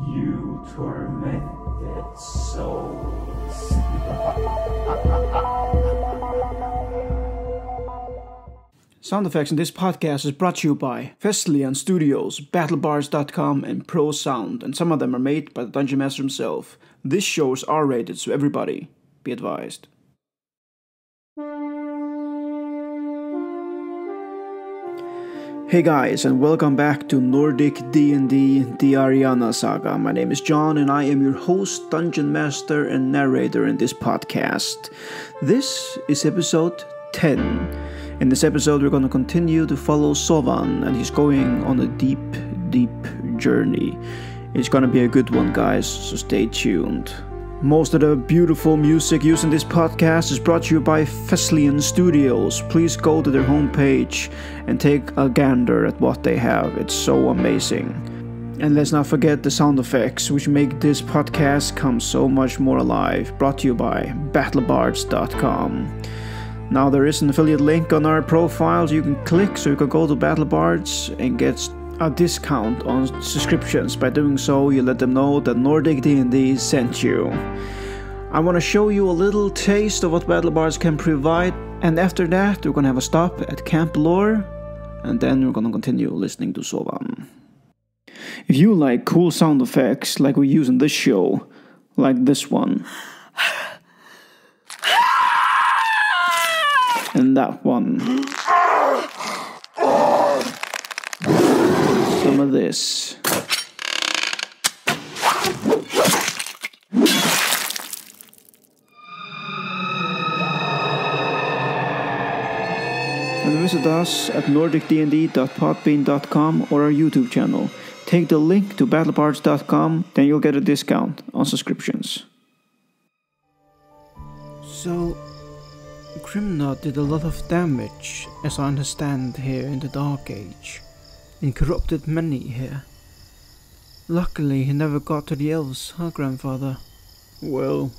You tormented souls. Sound effects in this podcast is brought to you by Feslian Studios, BattleBards.com, and Pro Sound, and some of them are made by the Dungeon Master himself. This show is R-rated, so everybody, be advised. Hey guys, and welcome back to Nordic D&D, the Ariana Saga. My name is John, and I am your host, Dungeon Master, and narrator in this podcast. This is episode 10. In this episode, we're going to continue to follow Zovan, and he's going on a deep journey. It's going to be a good one, guys, so stay tuned. Most of the beautiful music used in this podcast is brought to you by Feslian Studios. Please go to their homepage and take a gander at what they have. It's so amazing. And let's not forget the sound effects, which make this podcast come so much more alive. Brought to you by BattleBards.com. Now there is an affiliate link on our profile you can click, so you can go to BattleBards and get a discount on subscriptions. By doing so, you let them know that Nordic D&D sent you. I want to show you a little taste of what BattleBards can provide, and after that we're going to have a stop at Camp Lore, and then we're going to continue listening to Zovan. If you like cool sound effects like we use in this show, like this one, and that one, some of this, and visit us at nordicdnd.podbean.com or our YouTube channel. Take the link to battlebards.com, then you'll get a discount on subscriptions. So, Grimna did a lot of damage, as I understand, here in the Dark Age, and corrupted many here. Luckily, he never got to the elves, huh, grandfather? Well,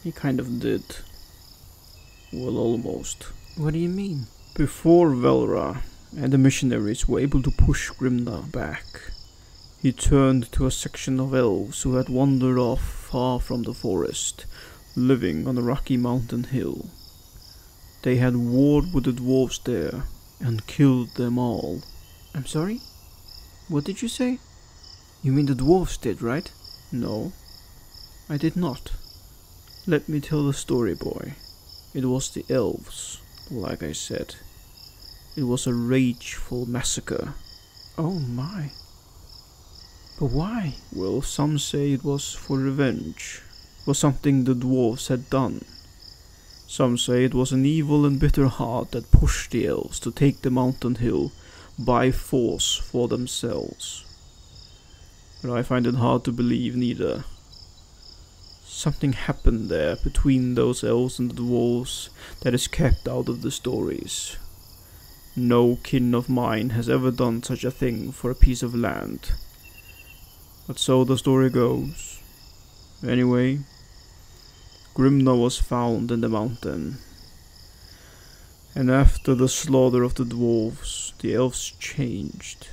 he kind of did. Well, almost. What do you mean? Before Velra and the missionaries were able to push Grimna back, he turned to a section of elves who had wandered off far from the forest, living on a rocky mountain hill. They had warred with the dwarves there and killed them all. I'm sorry? What did you say? You mean the dwarves did, right? No, I did not. Let me tell the story, boy. It was the elves, like I said. It was a rageful massacre. Oh my. But why? Well, some say it was for revenge, for something the dwarves had done. Some say it was an evil and bitter heart that pushed the elves to take the mountain hill by force for themselves. But I find it hard to believe neither. Something happened there between those elves and the dwarves that is kept out of the stories. No kin of mine has ever done such a thing for a piece of land. But so the story goes. Anyway, Grimna was found in the mountain. And after the slaughter of the dwarves, the elves changed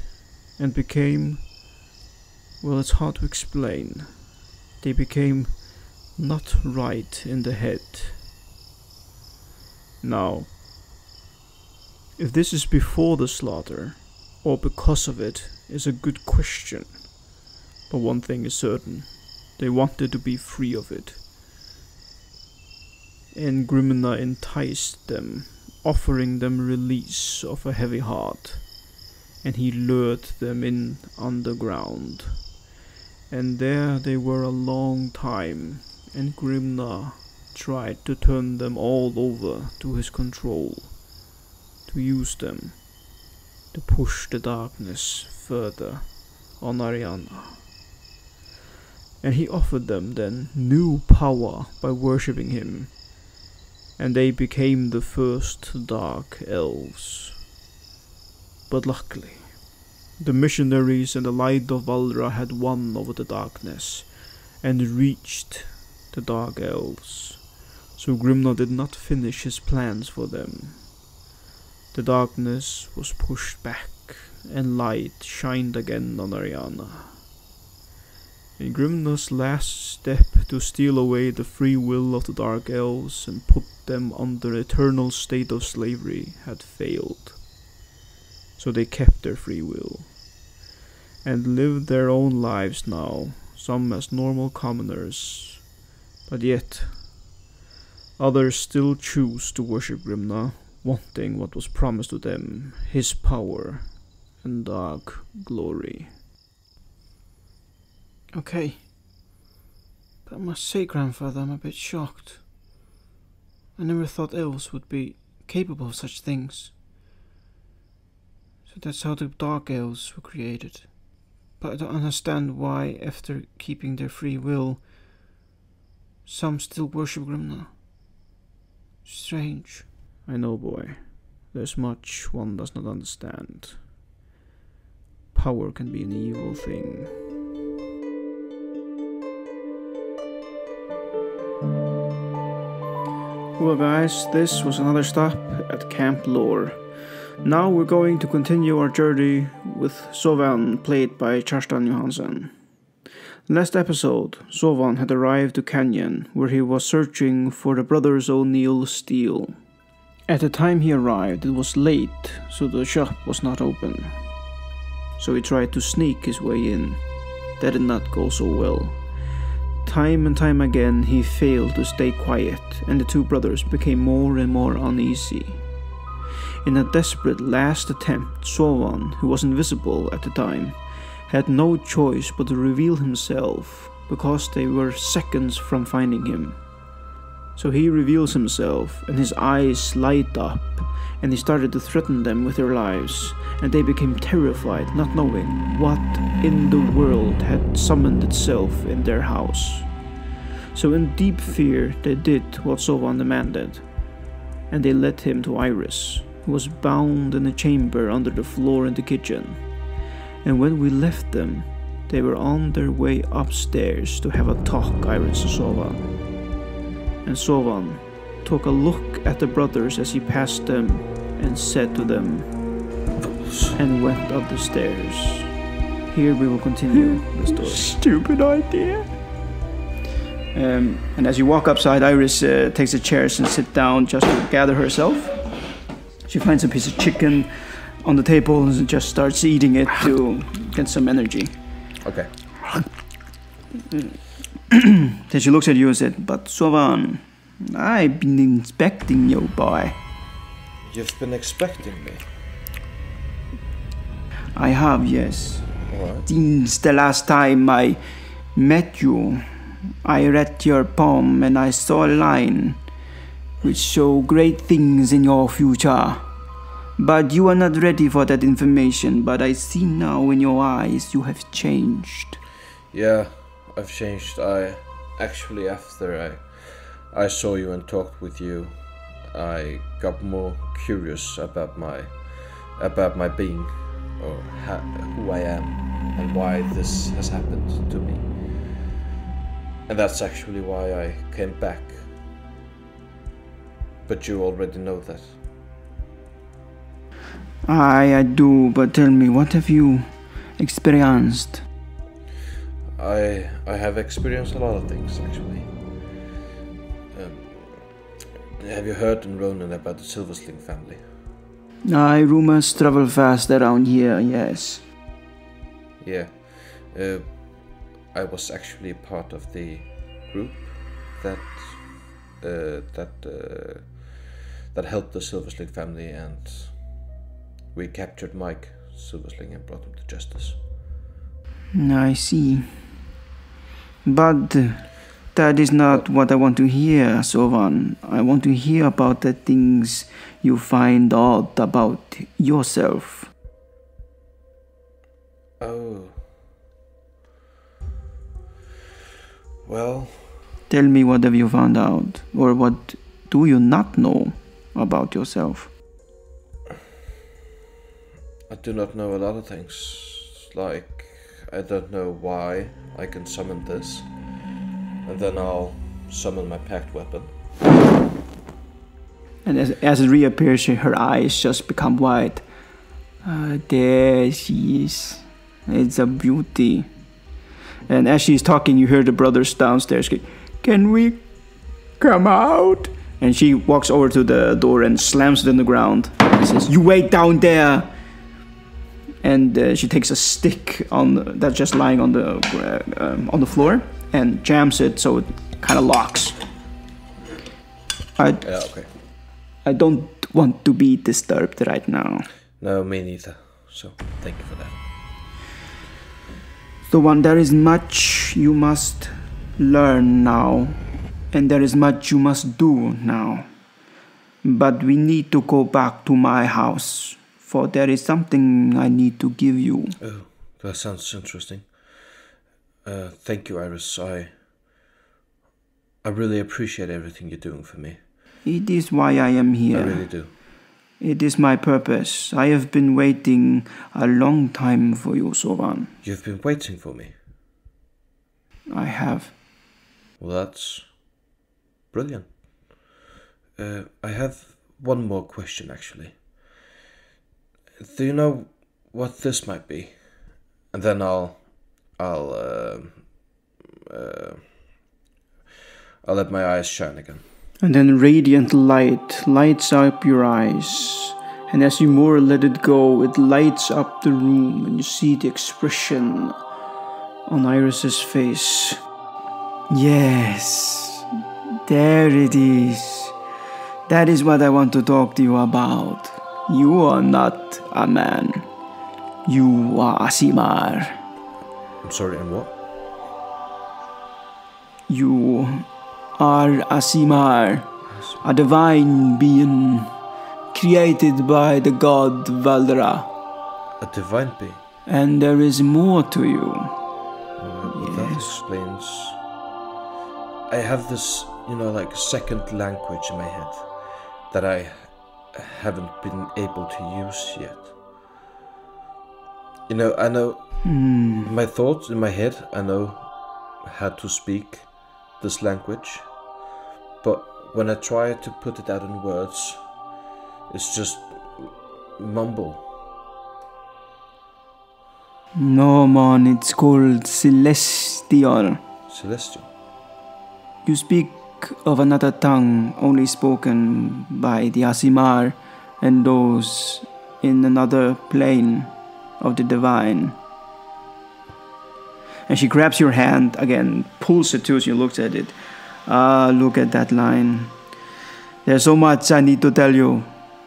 and became, well, it's hard to explain. They became not right in the head. Now, if this is before the slaughter, or because of it, is a good question. But one thing is certain, they wanted to be free of it. And Grimna enticed them, offering them release of a heavy heart, and he lured them in underground. And there they were a long time, and Grimna tried to turn them all over to his control, to use them, to push the darkness further on Ariana. And he offered them then new power by worshipping him, and they became the first Dark Elves. But luckily, the missionaries and the light of Valra had won over the darkness, and reached the Dark Elves, so Grimna did not finish his plans for them. The darkness was pushed back, and light shined again on Ariana. In Grimna's last step to steal away the free will of the Dark Elves and put them under eternal state of slavery had failed. So they kept their free will, and lived their own lives now, some as normal commoners, but yet others still choose to worship Grimna, wanting what was promised to them, his power and dark glory. Okay, but I must say, Grandfather, I'm a bit shocked. I never thought elves would be capable of such things. So that's how the Dark Elves were created. But I don't understand why, after keeping their free will, some still worship Grimna. Strange. I know, boy. There's much one does not understand. Power can be an evil thing. Well guys, this was another stop at Camp Lore. Now we're going to continue our journey with Zovan, played by Kjartan Johansen. Last episode, Zovan had arrived to Canyon, where he was searching for the brothers O'Neill's steel. At the time he arrived, it was late, so the shop was not open. So he tried to sneak his way in. That did not go so well. Time and time again he failed to stay quiet, and the two brothers became more and more uneasy. In a desperate last attempt, Zovan, who was invisible at the time, had no choice but to reveal himself, because they were seconds from finding him. So he reveals himself, and his eyes light up, and he started to threaten them with their lives, and they became terrified, not knowing what in the world had summoned itself in their house. So in deep fear they did what Zovan demanded, and they led him to Iris, who was bound in a chamber under the floor in the kitchen. And when we left them, they were on their way upstairs to have a talk, Iris and Zovan. And Zovan took a look at the brothers as he passed them and said to them, and went up the stairs. Here we will continue the story. Stupid idea. And as you walk upside, Iris takes a chair and sits down just to gather herself. She finds a piece of chicken on the table and just starts eating it to get some energy. Okay. Then she looks at you and said, "But Zovan, I've been inspecting you, boy." You've been expecting me? I have, yes. What? Since the last time I met you, I read your poem and I saw a line which show great things in your future. But you are not ready for that information, but I see now in your eyes you have changed. Yeah, I've changed. Actually, after I saw you and talked with you, I got more curious about my being, or who I am, and why this has happened to me. And that's actually why I came back. But you already know that. I do, but tell me, what have you experienced? I have experienced a lot of things, actually. Have you heard in Ronan about the Silversling family? Rumors travel fast around here, yes. Yeah. I was actually part of the group that helped the Silversling family, and we captured Mike Silversling and brought him to justice. I see. But that is not what I want to hear, Zovan. I want to hear about the things you find out about yourself. Oh. Well... Tell me, what have you found out? Or what do you not know about yourself? I do not know a lot of things. Like, I don't know why I can summon this. And then I'll summon my packed weapon. And as it reappears, her eyes just become wide. There she is. It's a beauty. And as she's talking, you hear the brothers downstairs go, "Can we come out?" And she walks over to the door and slams it in the ground. And says, "You wait down there." And she takes a stick that's just lying on the floor and jams it so it kind of locks. Okay. I don't want to be disturbed right now. No, me neither. So, thank you for that. Zovan, there is much you must learn now, and there is much you must do now. But we need to go back to my house, for there is something I need to give you. Oh, that sounds interesting. Thank you, Iris. I really appreciate everything you're doing for me. It is why I am here. I really do. It is my purpose. I have been waiting a long time for you, Zovan. You've been waiting for me? I have. Well, that's brilliant. I have one more question, actually. Do you know what this might be? And then I'll let my eyes shine again. And then radiant light lights up your eyes. And as you more let it go, it lights up the room and you see the expression on Iris's face. Yes, there it is. That is what I want to talk to you about. You are not a man. You are Aasimar. I'm sorry, and what? You are Aasimar, a divine being created by the god Valdera. A divine being? And there is more to you. That explains... I have this, like second language in my head that I haven't been able to use yet. I know my thoughts in my head, I know how to speak this language, but when I try to put it out in words, it's just mumble. No, man, it's called Celestial. Celestial? You speak of another tongue only spoken by the Aasimar and those in another plane of the divine. And she grabs your hand again, pulls it to you, looks at it. Look at that line. There's so much I need to tell you.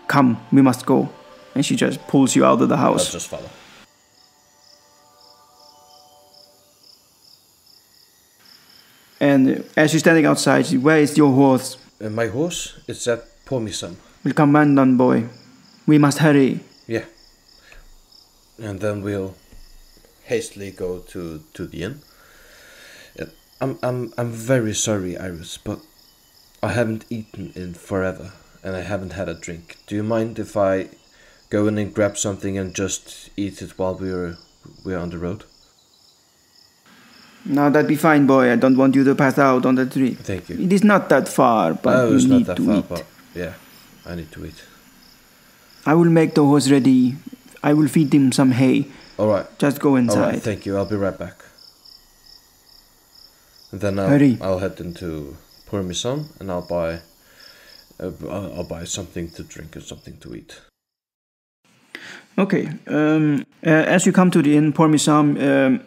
Come, we must go. And she just pulls you out of the house. I'll just follow. And as you're standing outside, where is your horse? My horse? It's at Pormisam. We'll come on, boy. We must hurry. Yeah. And then we'll hastily go to the inn. I'm very sorry, Iris, but I haven't eaten in forever, and I haven't had a drink. Do you mind if I go in and grab something and just eat it while we're on the road? No, that'd be fine, boy. I don't want you to pass out on the tree. Thank you. It is not that far, but you need to eat. But yeah, I need to eat. I will make the horse ready. I will feed him some hay. All right. Just go inside. All right, thank you. I'll be right back. And then I'll head into Pormisam and I'll buy something to drink and something to eat. Okay. As you come to the inn, Pormisam,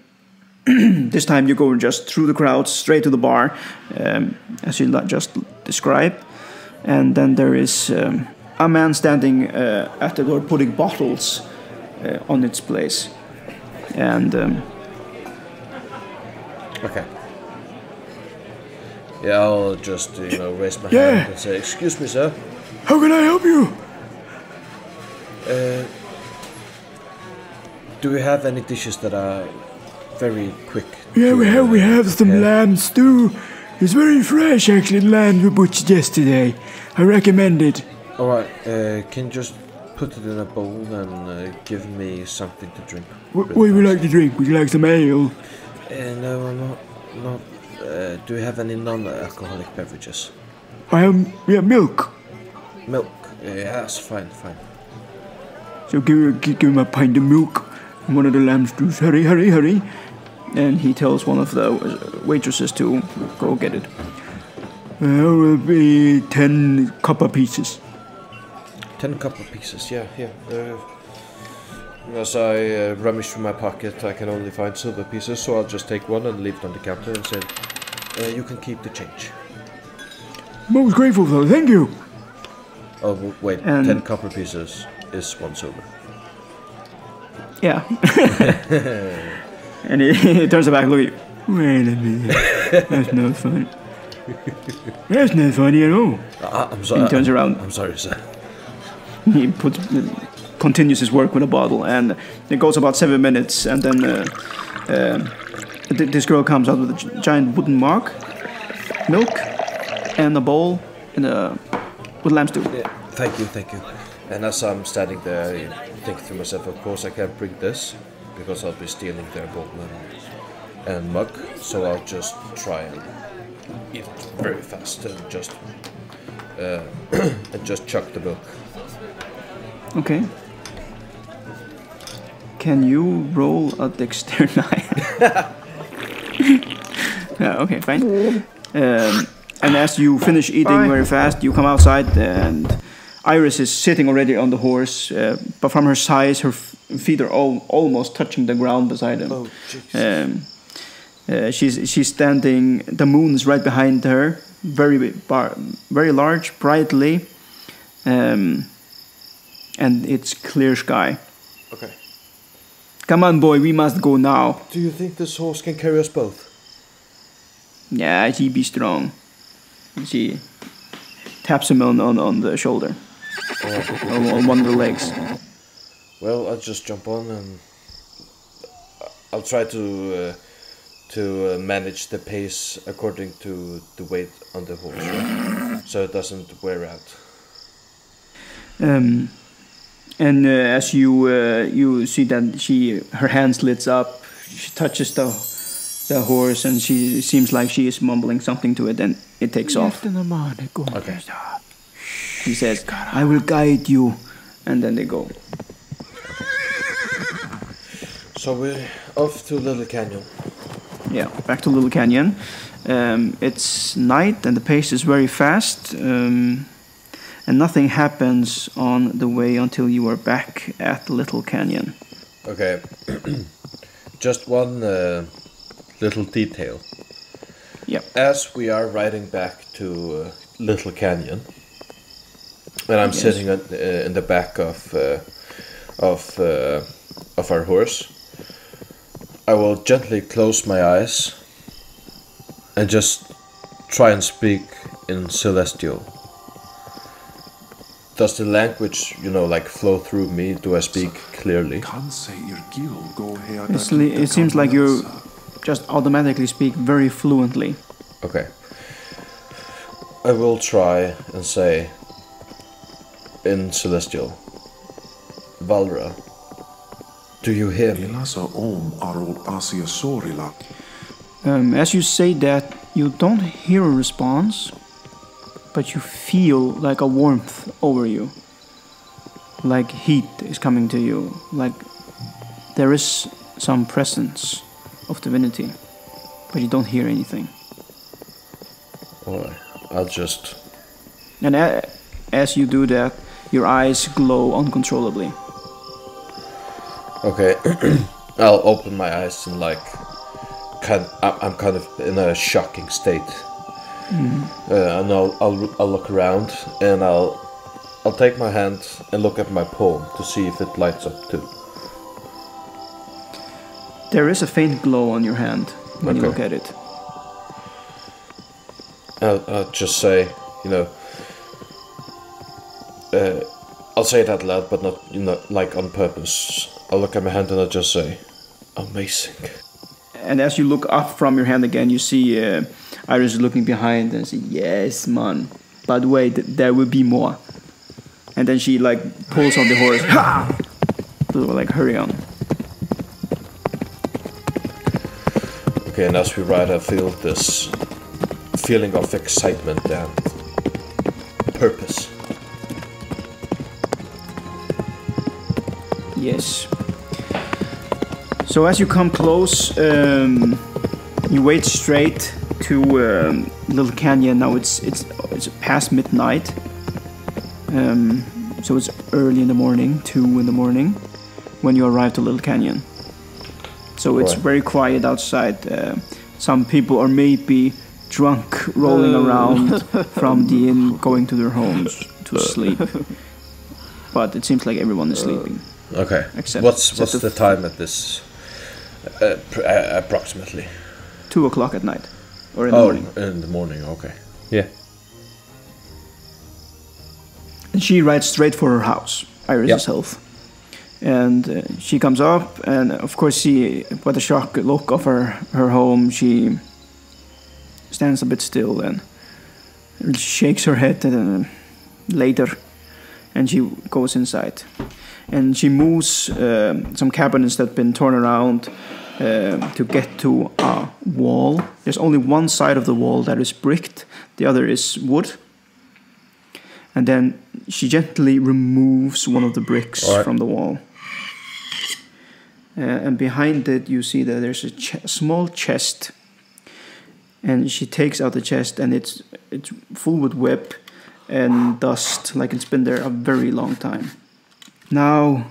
this time you go just through the crowd, straight to the bar, as you just described. And then there is a man standing at the door putting bottles on its place. And... Okay. Yeah, I'll just, raise my hand and say, "Excuse me, sir. How can I help you?" Do we have any dishes that are very quick? Yeah, we have some lamb stew. It's very fresh, actually. Lamb we butchered yesterday. I recommend it. All right. Can you just put it in a bowl and give me something to drink? What would you like to drink? Would you like some ale? No, I'm not. Do you have any non-alcoholic beverages? Milk. Milk? Yes, fine. So give him a pint of milk and one of the lamb stews. Hurry. and he tells one of the waitresses to go get it. There will be 10 copper pieces. 10 copper pieces, yeah. As I rummage through my pocket, I can only find silver pieces, so I'll just take one and leave it on the counter and say, you can keep the change. Most grateful though, thank you. Oh, wait, and 10 copper pieces is 1 silver. Yeah. And he turns back, look at you. Wait a minute. That's not funny. That's not funny at all. I'm sorry. And he turns around. I'm sorry, sir. He continues his work with a bottle, and it goes about 7 minutes, and then this girl comes out with a giant wooden mug, milk, and a bowl, and with lamb stew. Yeah, thank you. And as I'm standing there, I think to myself, of course I can't bring this, because I'll be stealing their bowl and mug, so I'll just try and eat very fast and just chuck the book. Okay. Can you roll a dexterity? Okay, fine. And as you finish eating very fast, you come outside, and Iris is sitting already on the horse, but from her size, her feet are almost touching the ground beside him. Oh, jeez. She's standing. The moon is right behind her, very large, brightly, and it's clear sky. Okay. Come on, boy, we must go now. Do you think this horse can carry us both? Yeah, she be strong. She taps him on the shoulder, on one of the legs. Well, I'll just jump on and I'll try to manage the pace according to the weight on the horse, right? So it doesn't wear out. And as you see that her hand slits up, she touches the horse, and she seems like she is mumbling something to it, and it takes off. Okay. He says, "I will guide you," and then they go. So we're off to Little Canyon. Yeah, back to Little Canyon. It's night, and the pace is very fast. And nothing happens on the way until you are back at Little Canyon. Okay. Just one little detail. Yep. As we are riding back to Little Canyon, and I'm sitting in the back of our horse, I will gently close my eyes and just try and speak in Celestial. Does the language, flow through me? Do I speak clearly? It seems like you just automatically speak very fluently. Okay. I will try and say in Celestial, Valra, do you hear me? As you say that, you don't hear a response, but you feel like a warmth over you. Like heat is coming to you. Like there is some presence of divinity, but you don't hear anything. Alright, I'll just... And as you do that, your eyes glow uncontrollably. Okay, I'll open my eyes and I'm kind of in a shocking state. And I'll look around, and I'll take my hand and look at my palm to see if it lights up too. There is a faint glow on your hand when you look at it. I'll just say, I'll say it out loud, but not like on purpose. I'll look at my hand and I'll just say, amazing. And as you look up from your hand again, you see Iris looking behind and say, yes, man. By the way, there will be more. And then she pulls on the horse. Ha! So hurry on. Okay, and as we ride, I feel this feeling of excitement and purpose. Yes. So as you come close, you wade straight to Little Canyon. Now it's past midnight. So it's early in the morning, 2 in the morning, when you arrive to Little Canyon. So it's very quiet outside. Some people are maybe drunk, rolling around from the inn, going to their homes to sleep. But it seems like everyone is sleeping. Okay. What's the time at this? Approximately. 2 o'clock at night, or in the morning. In the morning. Okay. Yeah. And she rides straight for her house, Iris' health. And she comes up, and of course, by the shocked look of her home, she stands a bit still and shakes her head later, and she goes inside. And she moves some cabinets that have been torn around to get to a wall. There's only one side of the wall that is bricked, the other is wood. And then she gently removes one of the bricks from the wall. And behind it, you see that there's a small chest. And she takes out the chest, and it's full with web and dust, like it's been there a very long time. Now,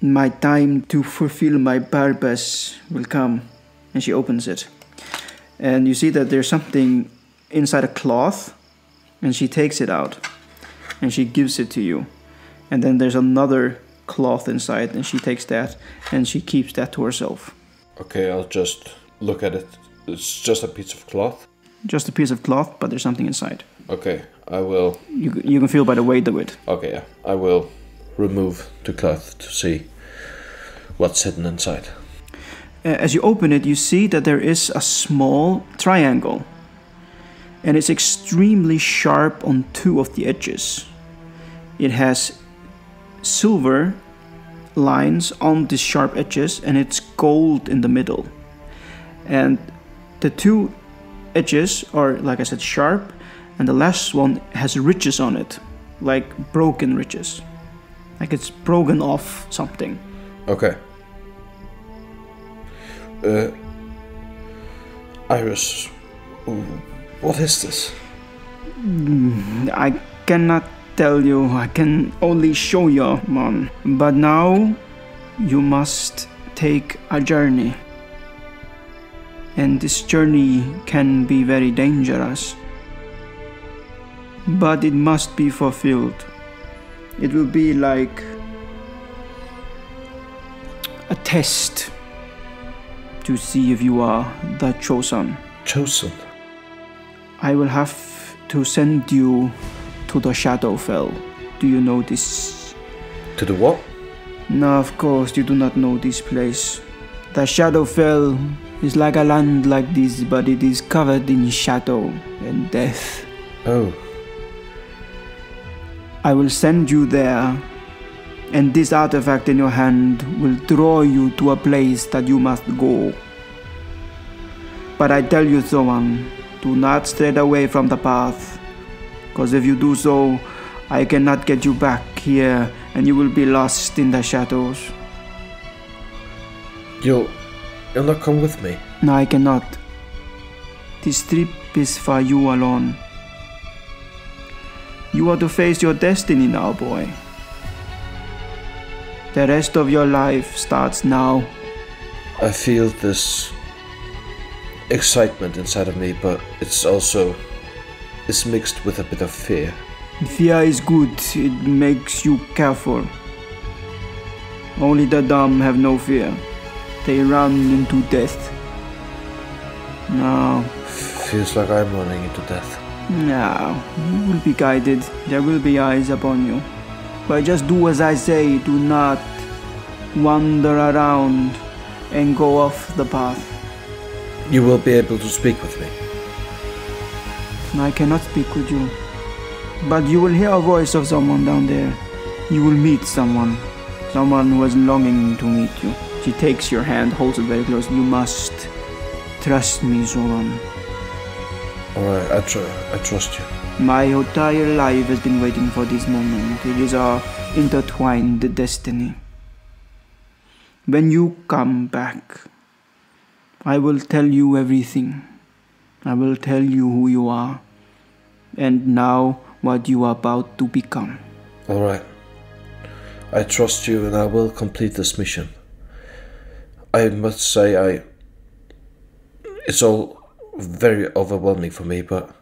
my time to fulfill my purpose will come. And she opens it. And you see that there's something inside a cloth, and she takes it out. And she gives it to you. And then there's another cloth inside, and she takes that, and she keeps that to herself. Okay, I'll just look at it. It's just a piece of cloth? Just a piece of cloth, but there's something inside. Okay, I will... You can feel by the weight of it. Okay, yeah. I will remove the cloth to see what's hidden inside. As you open it, you see that there is a small triangle. And it's extremely sharp on 2 of the edges. It has silver lines on the sharp edges, and it's gold in the middle. And the 2 edges are, like I said, sharp, and the last one has ridges on it, like broken ridges. Like it's broken off something. Okay. Iris, what is this? I cannot tell you. I can only show you, man. But now you must take a journey. And this journey can be very dangerous. But it must be fulfilled. It will be like a test to see if you are the chosen. Chosen? I will have to send you to the Shadowfell. Do you know this? To the what? No, of course you do not know this place. The Shadowfell is like a land like this, but it is covered in shadow and death. Oh. I will send you there, and this artifact in your hand will draw you to a place that you must go. But I tell you, Zovan, do not stray away from the path, because if you do so, I cannot get you back here, and you will be lost in the shadows. You'll not come with me? No, I cannot. This trip is for you alone. You are to face your destiny now, boy. The rest of your life starts now. I feel this excitement inside of me, but it's mixed with a bit of fear. Fear is good. It makes you careful. Only the dumb have no fear. They run into death. No. Feels like I'm running into death. No, you will be guided. There will be eyes upon you. But just do as I say. Do not wander around and go off the path. You will be able to speak with me. I cannot speak with you. But you will hear a voice of someone down there. You will meet someone. Someone who is longing to meet you. She takes your hand, holds it very close. You must trust me, Zovan. Alright, I trust you. My entire life has been waiting for this moment. It is our intertwined destiny. When you come back, I will tell you everything. I will tell you who you are, and now what you are about to become. Alright. I trust you and I will complete this mission. I must say it's all very overwhelming for me, but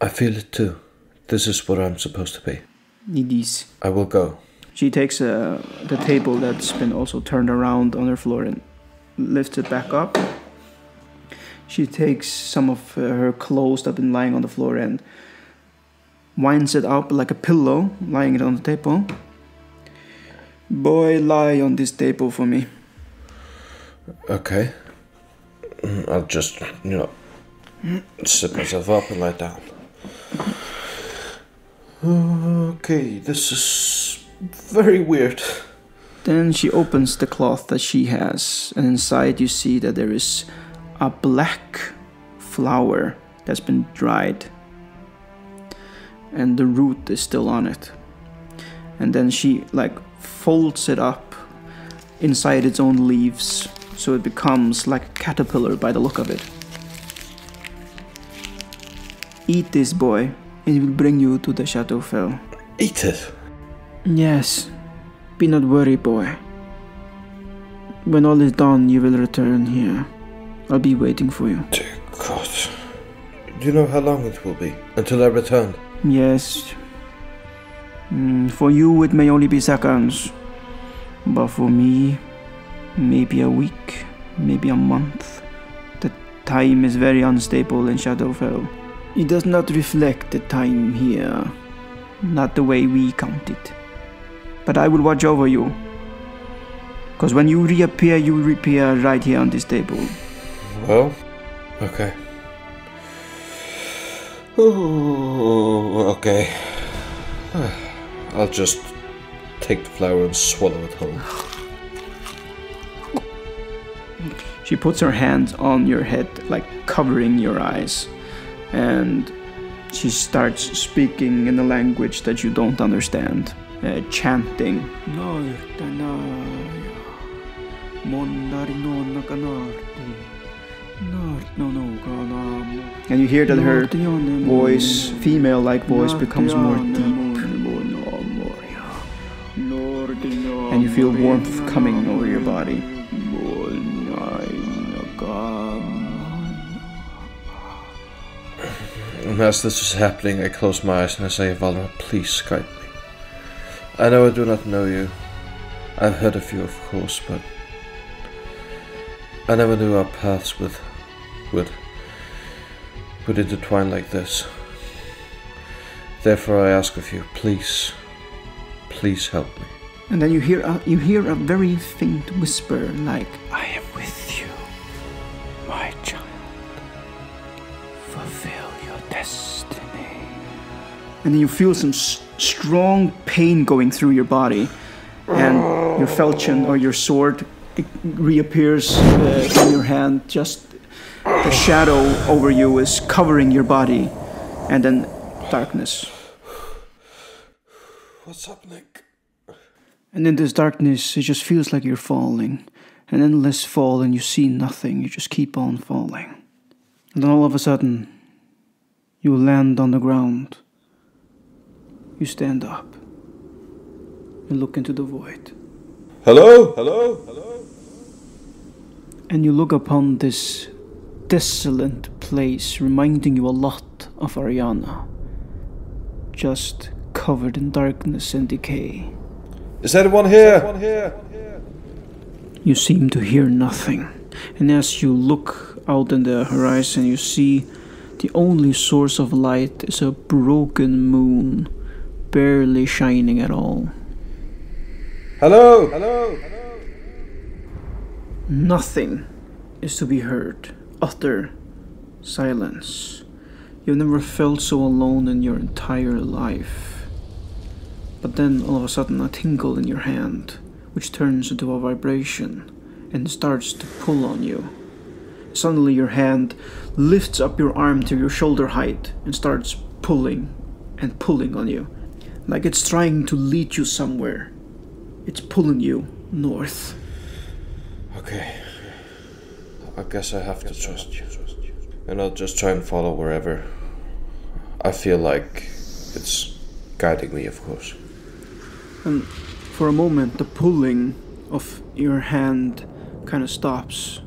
I feel it too. This is what I'm supposed to be. It is. I will go. She takes the table that's been also turned around on her floor and lifts it back up. She takes some of her clothes that have been lying on the floor and winds it up like a pillow, lying it on the table. Boy, lie on this table for me. Okay. I'll just, sit myself up and lie down. Okay, this is very weird. Then she opens the cloth that she has, and inside you see that there is a black flower that's been dried. And the root is still on it. And then she folds it up inside its own leaves, so it becomes like a caterpillar by the look of it. Eat this, boy, and it will bring you to the Shadowfell. Eat it? Yes. Be not worried, boy. When all is done, you will return here. I'll be waiting for you. Dear God. Do you know how long it will be until I return? Yes. For you, it may only be seconds. But for me, maybe a week, maybe a month. The time is very unstable in Shadowfell. It does not reflect the time here. Not the way we count it. But I will watch over you. Because when you reappear right here on this table. Well, okay. Oh, okay. I'll just take the flower and swallow it whole. She puts her hand on your head, covering your eyes. And she starts speaking in a language that you don't understand. Chanting. And you hear that her voice, female-like voice, becomes more deep. And you feel warmth coming over your body. And as this is happening, I close my eyes and I say, Valra, please guide me. I know I do not know you. I've heard of you, of course, but I never knew our paths would intertwine like this. Therefore I ask of you, please help me. And then you hear a very faint whisper, like, I am with you, my child. Fulfill your destiny. And then you feel some strong pain going through your body, and your falchion or your sword reappears in your hand. Just the shadow over you is covering your body, and then darkness. What's happening? And in this darkness, it just feels like you're falling. An endless fall, and you see nothing. You just keep on falling. And then all of a sudden, you land on the ground. You stand up. You look into the void. Hello? Hello? Hello? And you look upon this desolate place, reminding you a lot of Ariana. Just covered in darkness and decay. Is anyone here? You seem to hear nothing. And as you look out in the horizon, you see the only source of light is a broken moon, barely shining at all. Hello? Hello? Hello? Nothing is to be heard. Utter silence. You've never felt so alone in your entire life. But then all of a sudden a tingle in your hand, which turns into a vibration and starts to pull on you. Suddenly your hand lifts up your arm to your shoulder height and starts pulling and pulling on you. Like it's trying to lead you somewhere. It's pulling you north. Okay. I guess I have to trust you. And I'll just try and follow wherever I feel like it's guiding me, of course. And for a moment, the pulling of your hand kind of stops.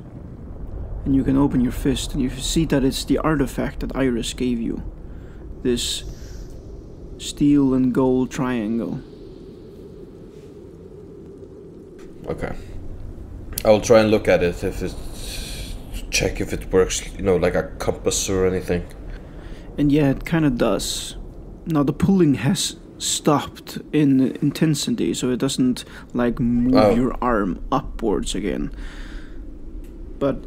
And you can open your fist and you see that it's the artifact that Iris gave you. This steel and gold triangle. Okay. I'll try and look at it check if it works, like a compass or anything. And yeah, it kind of does. Now the pulling has stopped in intensity, so it doesn't move your arm upwards again. But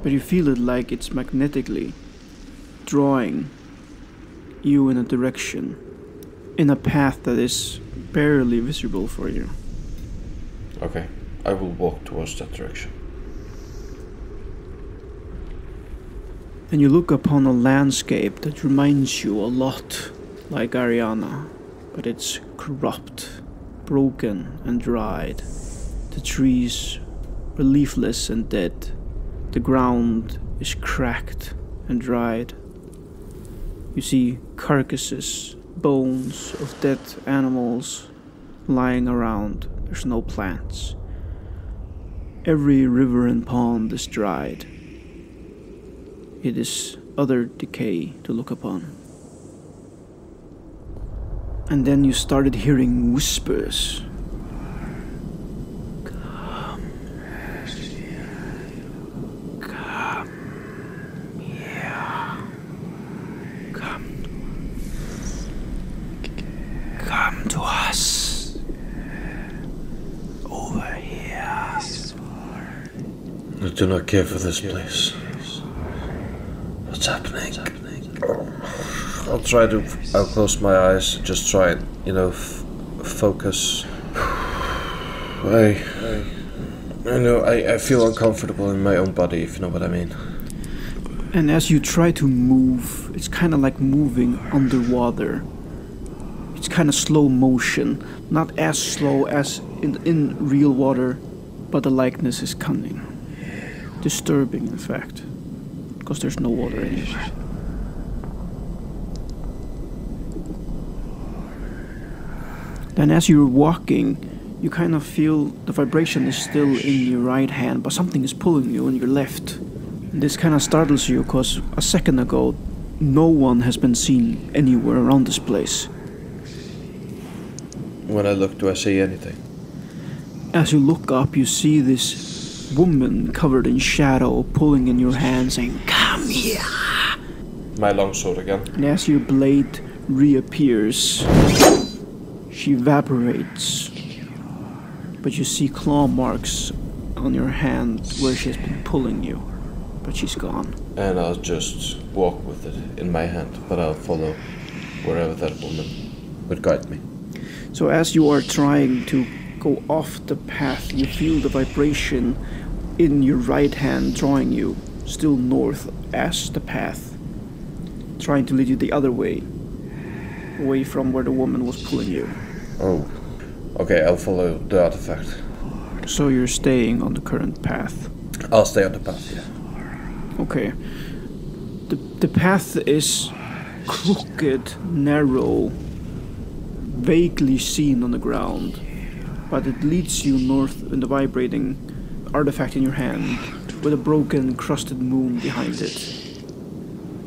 you feel it like it's magnetically drawing you in a direction, in a path that is barely visible for you. Okay, I will walk towards that direction. And you look upon a landscape that reminds you a lot like Ariana, but it's corrupt, broken and dried. The trees are leafless and dead. The ground is cracked and dried. You see carcasses, bones of dead animals lying around. There's no plants. Every river and pond is dried. It is utter decay to look upon. And then you started hearing whispers. Come here. Come to us. Over here. I do not care for this place. What's happening? I'll close my eyes, just try and, focus. I know, I feel uncomfortable in my own body, if you know what I mean. And as you try to move, it's kind of like moving underwater. It's kind of slow motion, not as slow as in real water, but the likeness is cunning. Disturbing, in fact, because there's no water anywhere. Then as you're walking, you kind of feel the vibration is still in your right hand, but something is pulling you in your left. And this kind of startles you, because a second ago, no one has been seen anywhere around this place. When I look, do I see anything? As you look up, you see this woman covered in shadow pulling in your hand, saying, "Come here!" My longsword again. And as your blade reappears, she evaporates. But you see claw marks on your hand where she has been pulling you. But she's gone. And I'll just walk with it in my hand, but I'll follow wherever that woman would guide me. So as you are trying to go off the path, you feel the vibration in your right hand drawing you still north as the path, trying to lead you the other way, away from where the woman was pulling you. Oh, okay, I'll follow the artifact. So you're staying on the current path. I'll stay on the path, yeah. Okay. The path is crooked, narrow, vaguely seen on the ground, but it leads you north in the vibrating artifact in your hand, with a broken, crusted moon behind it.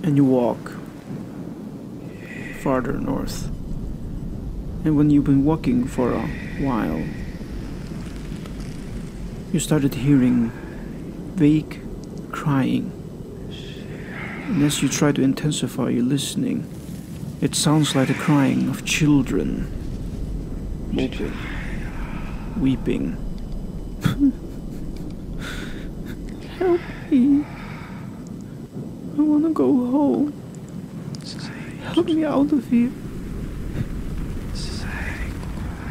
And you walk farther north. And when you've been walking for a while, you started hearing vague crying. And as you try to intensify your listening, it sounds like the crying of children, moping, weeping. Help me. I want to go home. Help me out of here.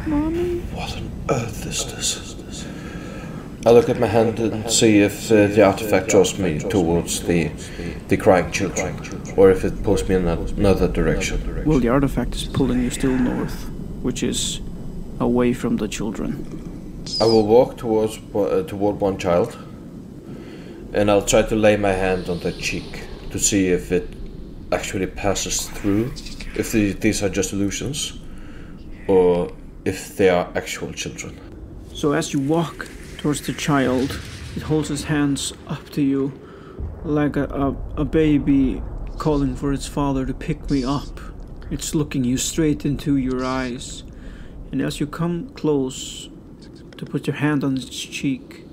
Mommy? What on earth is this? I look at my hand and see if the artifact draws me towards the crying children, or if it pulls me in another direction. Well, the artifact is pulling you still north, which is away from the children. I will walk toward one child, and I'll try to lay my hand on their cheek to see if it actually passes through, if these are just illusions, or if they are actual children. So as you walk towards the child, it holds its hands up to you like a baby calling for its father to pick me up. It's looking you straight into your eyes, and as you come close to put your hand on its cheek,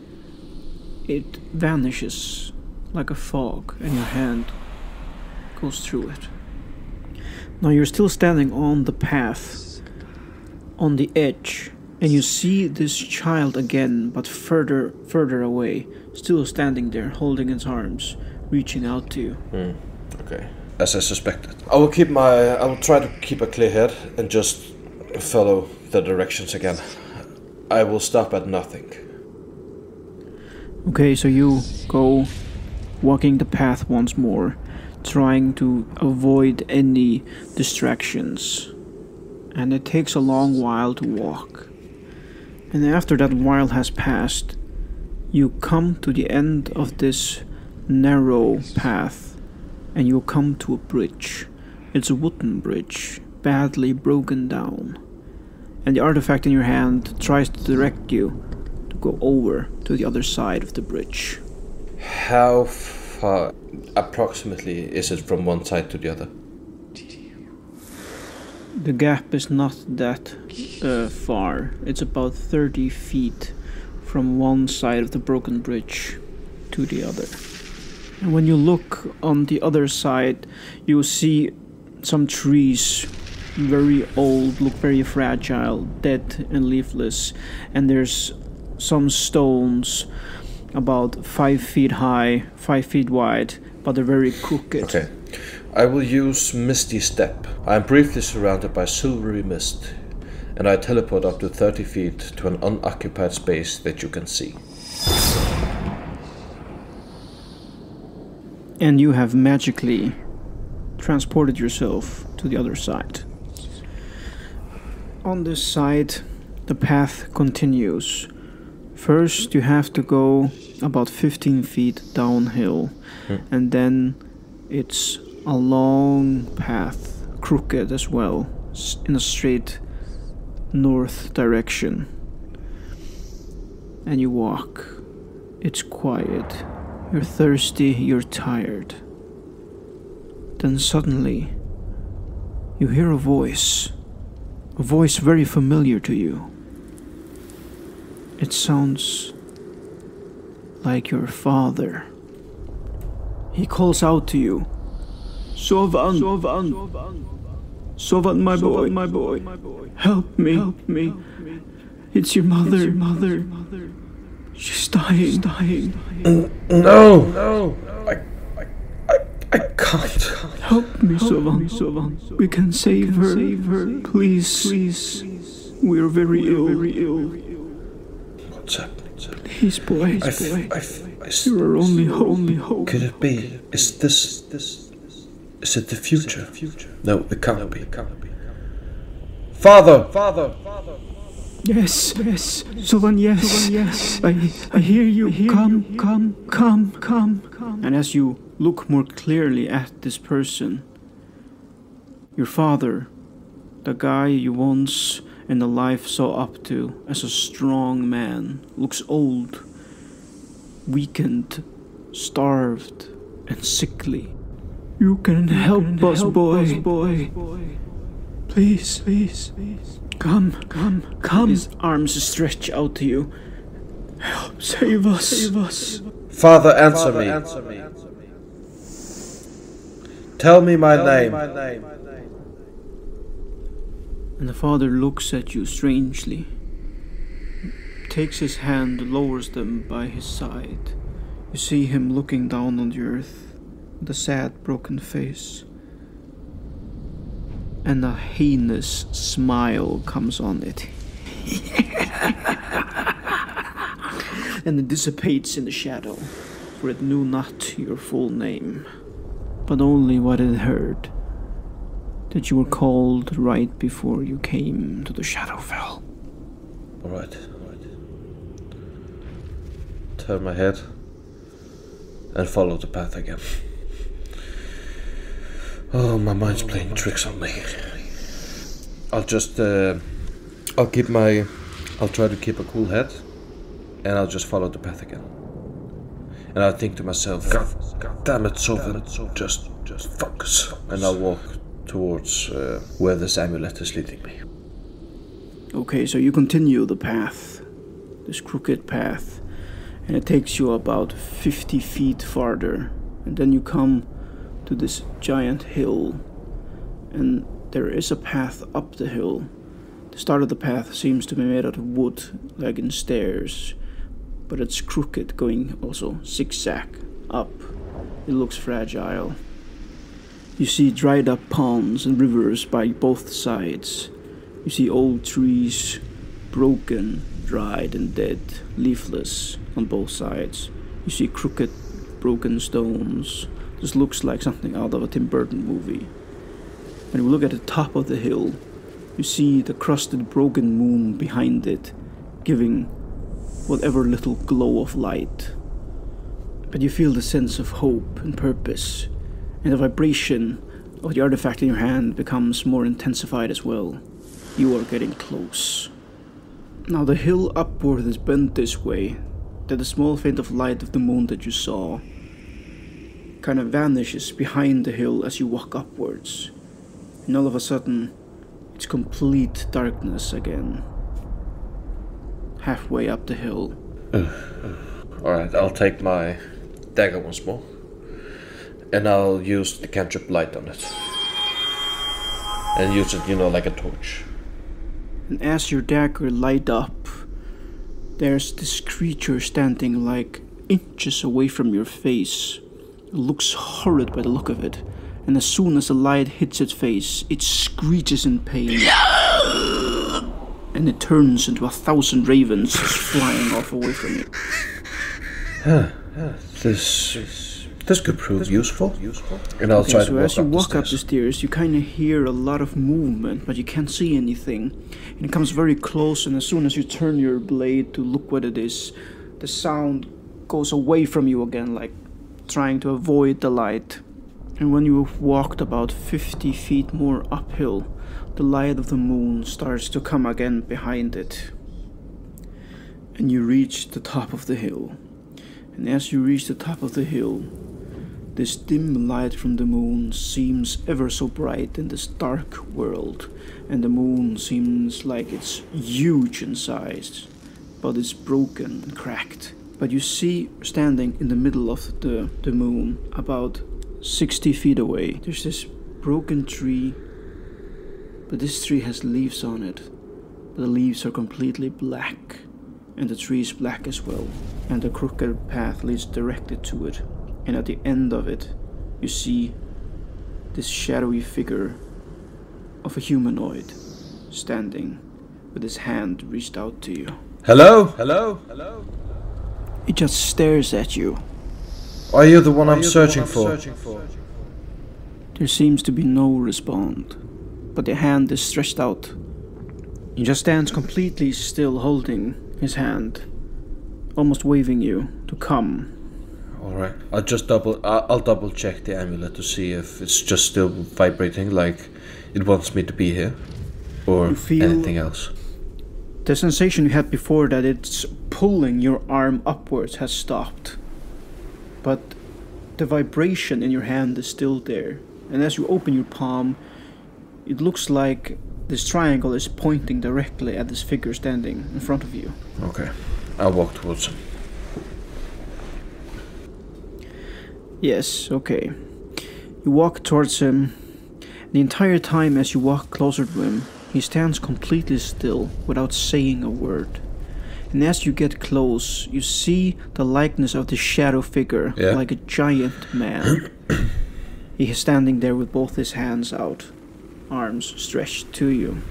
it vanishes like a fog, and your hand goes through it. Now you're still standing on the path, on the edge, and you see this child again, but further away, still standing there, holding its arms, reaching out to you. Okay, as I suspected. I will try to keep a clear head and just follow the directions again. I will stop at nothing. Okay, so you go walking the path once more, trying to avoid any distractions. And it takes a long while to walk. And after that while has passed, you come to the end of this narrow path, and you come to a bridge. It's a wooden bridge, badly broken down. And the artifact in your hand tries to direct you to go over to the other side of the bridge. How far approximately is it from one side to the other? The gap is not that far. It's about 30 feet from one side of the broken bridge to the other. And when you look on the other side, you see some trees, very old, look very fragile, dead and leafless, and there's some stones about 5 feet high, 5 feet wide, but they're very crooked. Okay. I will use Misty Step. I am briefly surrounded by silvery mist, and I teleport up to 30 feet to an unoccupied space that you can see. And you have magically transported yourself to the other side. On this side, the path continues. First, you have to go about 15 feet downhill, and then it's a long path, crooked as well, in a straight north direction. And you walk. It's quiet. You're thirsty, you're tired. Then suddenly, you hear a voice very familiar to you. It sounds like your father. He calls out to you. Zovan, my boy, help me. It's your mother. She's dying. No. I can't. Help me, Zovan. We can save her. Please. We're very ill. What's happening? Please, boy. You're our only hope. Could it be? Is it the future? No, it can't be. Father! Yes. Zovan, yes. I hear you. Come. And as you look more clearly at this person, your father, the guy you once in the life saw up to as a strong man, looks old, weakened, starved, and sickly. You can help us, boy. Please. Come. His arms stretch out to you. Help, save us. Father, answer me. Tell me my name. And the father looks at you strangely, takes his hand, lowers them by his side. You see him looking down on the earth with a sad, broken face. And a heinous smile comes on it. And it dissipates in the shadow, for it knew not your full name, but only what it heard, that you were called right before you came to the Shadowfell. Alright. turn my head, and follow the path again. Oh, my mind's playing tricks on me. I'll just, I'll try to keep a cool head, and I'll just follow the path again. And I'll think to myself, God damn it, Zovan, just focus. And I'll walk towards where this amulet is leading me. Okay, so you continue the path, this crooked path, and it takes you about 50 feet farther, and then you come to this giant hill, and there is a path up the hill. The start of the path seems to be made out of wood, like in stairs, but it's crooked, going also zigzag up. It looks fragile. You see dried up ponds and rivers by both sides. You see old trees, broken, dried and dead, leafless on both sides. You see crooked, broken stones. This looks like something out of a Tim Burton movie. When you look at the top of the hill, you see the crusted, broken moon behind it, giving whatever little glow of light. But you feel the sense of hope and purpose, and the vibration of the artifact in your hand becomes more intensified as well. You are getting close. Now the hill upward is bent this way, that the small faint of light of the moon that you saw kind of vanishes behind the hill as you walk upwards. And all of a sudden, it's complete darkness again. Halfway up the hill. Alright, I'll take my dagger once more. And I'll use the cantrip light on it. And use it, like a torch. And as your dagger light up, there's this creature standing like inches away from your face. It looks horrid by the look of it. And as soon as the light hits its face, it screeches in pain. And it turns into 1,000 ravens flying off away from you. This could prove useful. And I'll try to walk as you walk up up the stairs, you kind of hear a lot of movement, but you can't see anything. And it comes very close, and as soon as you turn your blade to look what it is, the sound goes away from you again, like trying to avoid the light. And when you have walked about 50 feet more uphill, the light of the moon starts to come again behind it. And you reach the top of the hill. And as you reach the top of the hill, this dim light from the moon seems ever so bright in this dark world. And the moon seems like it's huge in size, but it's broken and cracked. But you see, standing in the middle of the moon, about 60 feet away, there's this broken tree, but this tree has leaves on it, but the leaves are completely black, and the tree is black as well, and the crooked path leads directly to it, and at the end of it, you see this shadowy figure of a humanoid standing with his hand reached out to you. Hello? Hello? Hello? It just stares at you. Are you the one I'm searching for? There seems to be no response, but the hand is stretched out. He just stands completely still, holding his hand, almost waving you to come. Alright, I'll double check the amulet to see if it's just still vibrating, like it wants me to be here, or anything else. The sensation you had before that it's pulling your arm upwards has stopped, but the vibration in your hand is still there. And as you open your palm, it looks like this triangle is pointing directly at this figure standing in front of you. Okay, I'll walk towards him. Yes, okay. You walk towards him. The entire time as you walk closer to him, he stands completely still without saying a word. And as you get close, you see the likeness of the shadow figure, like a giant man. He is standing there with both his hands out, arms stretched to you.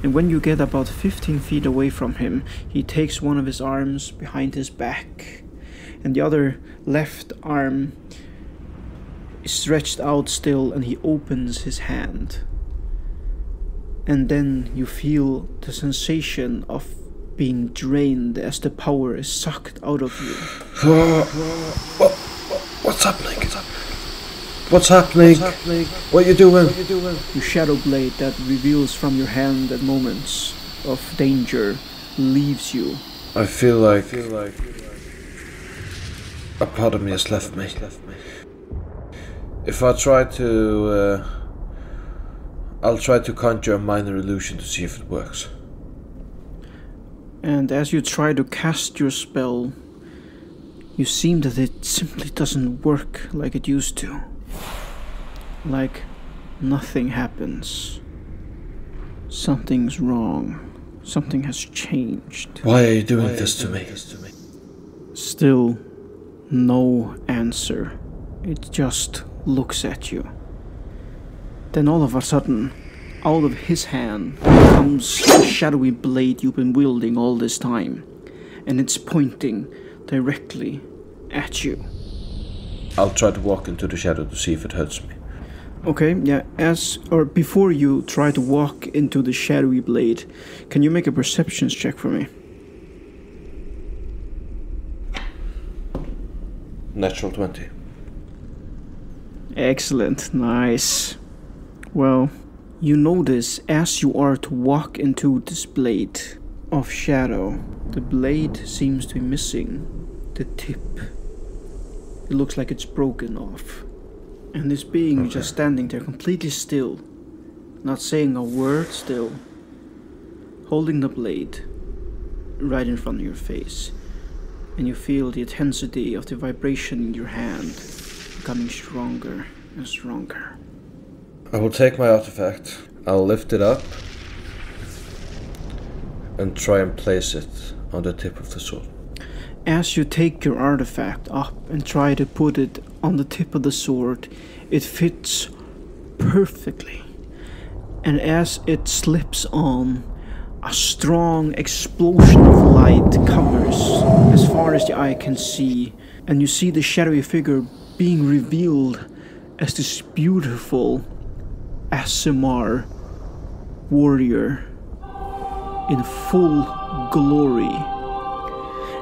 And when you get about 15 feet away from him, he takes one of his arms behind his back, and the other left arm is stretched out still, and he opens his hand. And then you feel the sensation of being drained as the power is sucked out of you. What's happening? What's happening? What are you doing? Your shadow blade that reveals from your hand at moments of danger leaves you. I feel like a part of me has left me. If I try to... I'll try to conjure a minor illusion to see if it works. And as you try to cast your spell, you seem that it simply doesn't work like it used to. Like nothing happens. Something's wrong. Something has changed. Why are you doing this to me? Still, no answer. It just looks at you. Then all of a sudden, out of his hand comes the shadowy blade you've been wielding all this time. And it's pointing directly at you. I'll try to walk into the shadow to see if it hurts me. Okay, yeah, before you try to walk into the shadowy blade, can you make a perception check for me? Natural 20. Excellent, nice. Well, you notice as you are to walk into this blade of shadow, the blade seems to be missing the tip. It looks like it's broken off. And this being is just standing there completely still, not saying a word still, holding the blade right in front of your face. And you feel the intensity of the vibration in your hand becoming stronger and stronger. I will take my artifact, I'll lift it up and try and place it on the tip of the sword. As you take your artifact up and try to put it on the tip of the sword, it fits perfectly. And as it slips on, a strong explosion of light covers as far as the eye can see, and you see the shadowy figure being revealed as this beautiful ASMR warrior in full glory.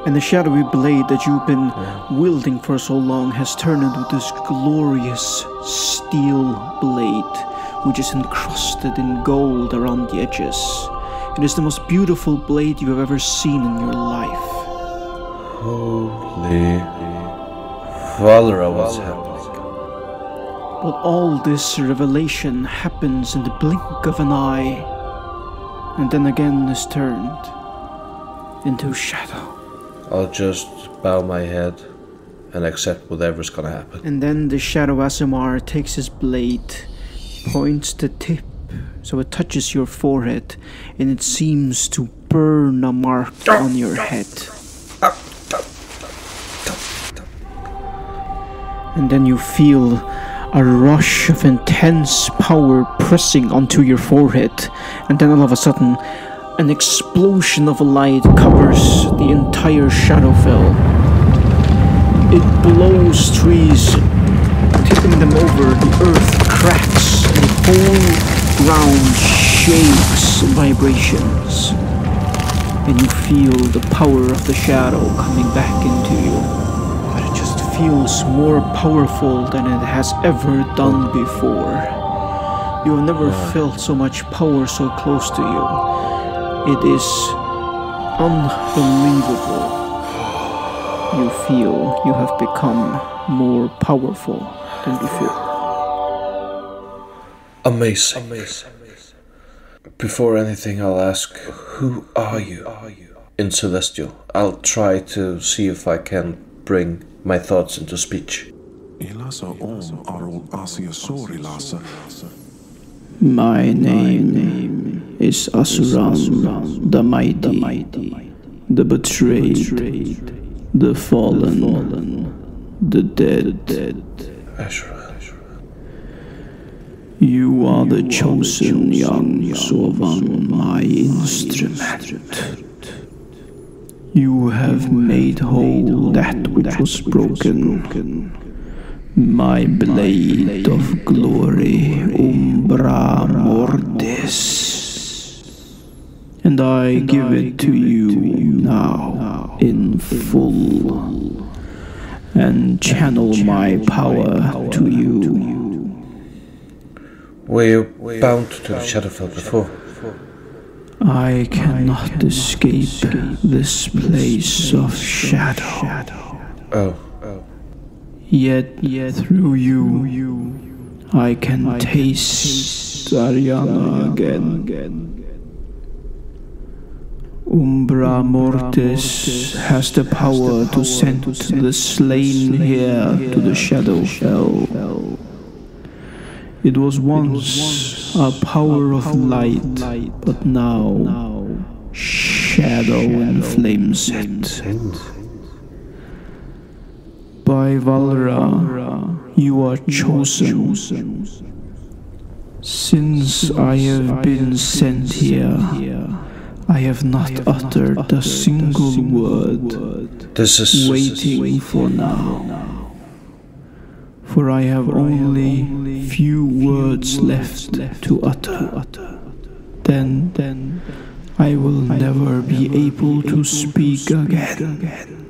And the shadowy blade that you've been wielding for so long has turned into this glorious steel blade, which is encrusted in gold around the edges. It is the most beautiful blade you have ever seen in your life. Holy Valera, what's happening? But all this revelation happens in the blink of an eye, and then again is turned into shadow. I'll just bow my head and accept whatever's gonna happen. And then the shadow ASMR takes his blade, points the tip so it touches your forehead, and it seems to burn a mark on your head. And then you feel a rush of intense power pressing onto your forehead, and then all of a sudden an explosion of light covers the entire shadowfell. It blows trees, tipping them over, the earth cracks, and the whole ground shakes in vibrations. And you feel the power of the shadow coming back into you. But it just feels more powerful than it has ever done before. You have never felt so much power so close to you. It is unbelievable. You feel you have become more powerful than before. Amazing. Before anything, I'll ask, who are you? In Celestial, I'll try to see if I can bring my thoughts into speech. My name is Asuran, the mighty, the betrayed, the fallen, the dead. Ashura. You are the chosen young Zovan, my instrument. You have made whole that which was broken. My blade of glory, Umbra Mortis. and I give it to you now in full, and channel my power to you. Were you bound to the Shadowfell before? I cannot escape this place of shadow. Oh. Yet through you, I can taste Ariana again. Umbra Mortis has the power to send the slain here to the Shadowfell. It was once a power of light, but now shadow inflames it. By Valra, you are chosen. Since I have been sent here, I have not uttered a single word. This is waiting for now. For I have only few words left to utter. Then I will never be able to speak again.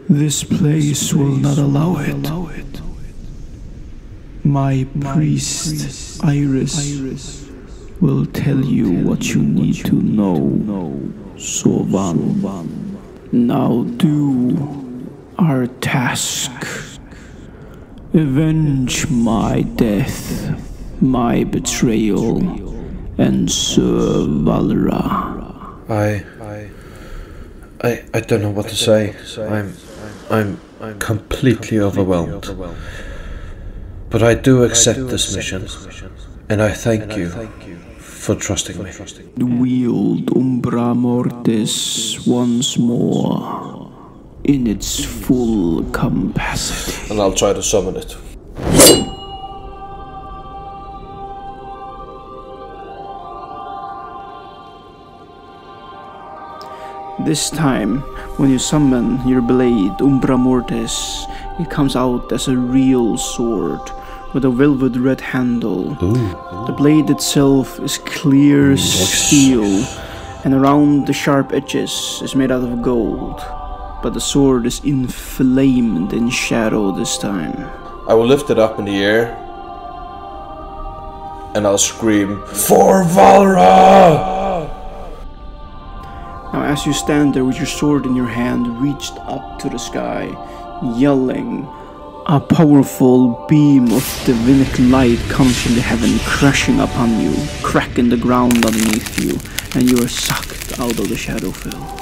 This place will not allow it. My priest, Iris, will tell you what you need to know, Zovan. Now do our task. Avenge my death, my betrayal, and serve Valra. I don't know what to say. I'm completely overwhelmed. But I do accept this mission, and I thank you for trusting me. Wield Umbra Mortis once more in its full capacity. And I'll try to summon it. This time, when you summon your blade, Umbra Mortis, it comes out as a real sword with a velvet red handle. The blade itself is clear steel, and around the sharp edges is made out of gold. But the sword is inflamed in shadow this time. I will lift it up in the air, and I'll scream, "For Valra!" Now as you stand there with your sword in your hand reached up to the sky, yelling, a powerful beam of divinic light comes from the heaven, crashing upon you, cracking the ground underneath you, and you are sucked out of the Shadowfell.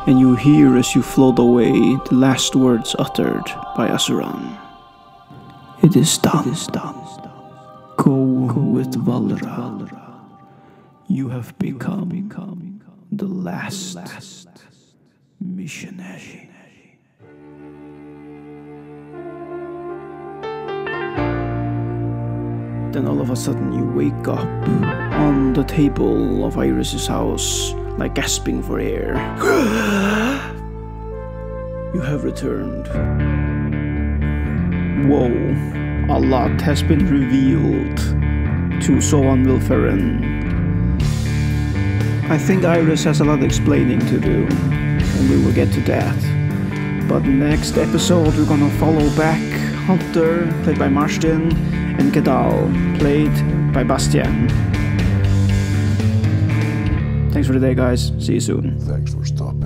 And you hear as you float away the last words uttered by Asuran. It is done. Go with Valra. You have become the last missionary. Then all of a sudden you wake up on the table of Iris's house, like gasping for air. You have returned. Whoa, a lot has been revealed to Zovan Wilferin. I think Iris has a lot of explaining to do, and we will get to that. But next episode we're gonna follow back Hunter, played by Marston, and Gadal, played by Bastian. Thanks for the day, guys. See you soon. Thanks for stopping.